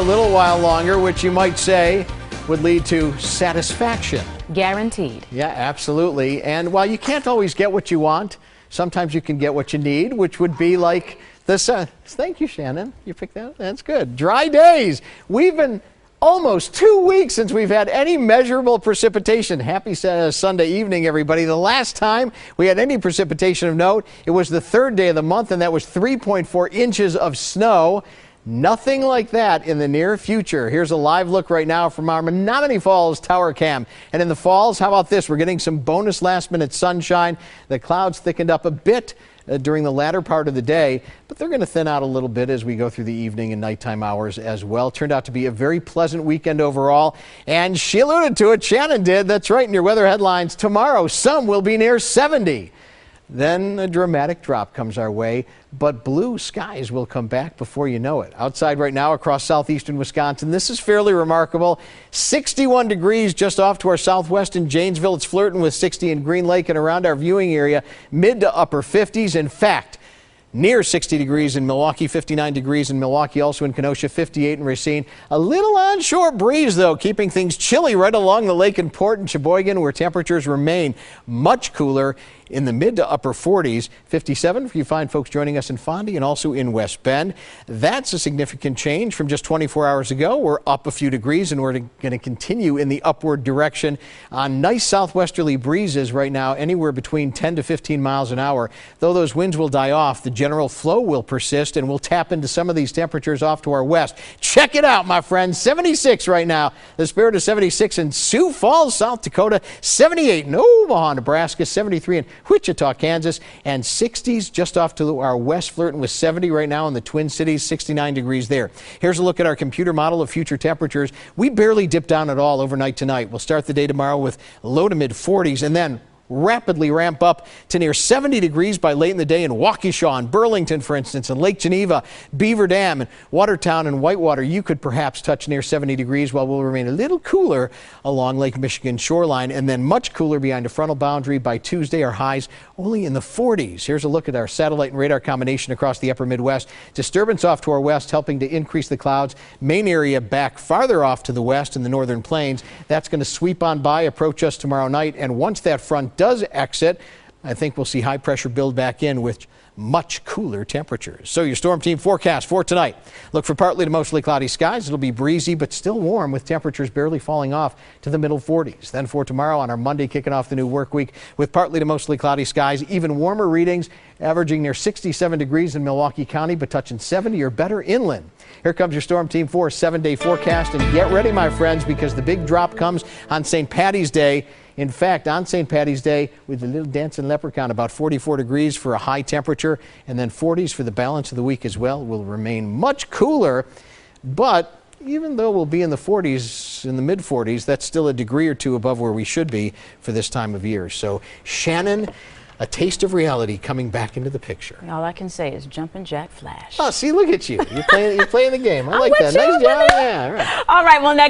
little while longer, which you might say would lead to satisfaction. Guaranteed. Yeah, absolutely. And while you can't always get what you want, sometimes you can get what you need, which would be like this. Thank you, Shannon. You picked that? That's good. Dry days. We've been almost 2 weeks since we've had any measurable precipitation. Happy Sunday evening, everybody. The last time we had any precipitation of note, it was the third day of the month, and that was 3.4 inches of snow. Nothing like that in the near future. Here's a live look right now from our Menominee Falls tower cam. And in the falls, how about this? We're getting some bonus last-minute sunshine. The clouds thickened up a bit during the latter part of the day, but they're going to thin out a little bit as we go through the evening and nighttime hours as well. Turned out to be a very pleasant weekend overall, and she alluded to it, Shannon did. That's right, in your weather headlines. Tomorrow, some will be near 70. Then a dramatic drop comes our way, but blue skies will come back before you know it. Outside right now across southeastern Wisconsin, this is fairly remarkable. 61 degrees just off to our southwest in Janesville. It's flirting with 60 in Green Lake and around our viewing area, mid to upper 50s. In fact, near 60 degrees in Milwaukee, 59 degrees in Milwaukee, also in Kenosha, 58 in Racine. A little onshore breeze, though, keeping things chilly right along the lake in Port and Sheboygan, where temperatures remain much cooler in the mid to upper 40s. 57 for you fine folks joining us in Fondy and also in West Bend. That's a significant change from just 24 hours ago. We're up a few degrees, and we're going to continue in the upward direction on nice southwesterly breezes right now, anywhere between 10 to 15 miles an hour. Though those winds will die off, the general flow will persist, and we'll tap into some of these temperatures off to our west. Check it out, my friends. 76 right now. The Spirit of 76 in Sioux Falls, South Dakota. 78 in Omaha, Nebraska. 73 in Wichita, Kansas, and 60s just off to our west, flirting with 70 right now in the Twin Cities, 69 degrees there. Here's a look at our computer model of future temperatures. We barely dip down at all overnight tonight. We'll start the day tomorrow with low to mid 40s and then rapidly ramp up to near 70 degrees by late in the day in Waukesha and Burlington, for instance, and Lake Geneva, Beaver Dam, and Watertown and Whitewater. You could perhaps touch near 70 degrees, while we'll remain a little cooler along Lake Michigan shoreline, and then much cooler behind a frontal boundary by Tuesday. Our highs only in the 40s. Here's a look at our satellite and radar combination across the upper Midwest. Disturbance off to our west, helping to increase the clouds. Main area back farther off to the west in the northern plains. That's going to sweep on by, approach us tomorrow night, and once that front does exit, I think we'll see high pressure build back in with much cooler temperatures. So your Storm Team forecast for tonight. Look for partly to mostly cloudy skies. It'll be breezy but still warm, with temperatures barely falling off to the middle 40s. Then for tomorrow, on our Monday, kicking off the new work week, with partly to mostly cloudy skies, even warmer readings, averaging near 67 degrees in Milwaukee County, but touching 70 or better inland. Here comes your Storm Team 4 7-day forecast, and get ready, my friends, because the big drop comes on St. Patty's Day. In fact, on St. Patty's Day, with the little dancing leprechaun, about 44 degrees for a high temperature, and then 40s for the balance of the week as well. Will remain much cooler, but even though we'll be in the 40s, in the mid 40s, that's still a degree or two above where we should be for this time of year. So, Shannon, a taste of reality coming back into the picture. All I can say is jumping jack flash. Oh, see, look at you. You're playing the game. I like that. Nice job. Yeah, all right. All right, well, next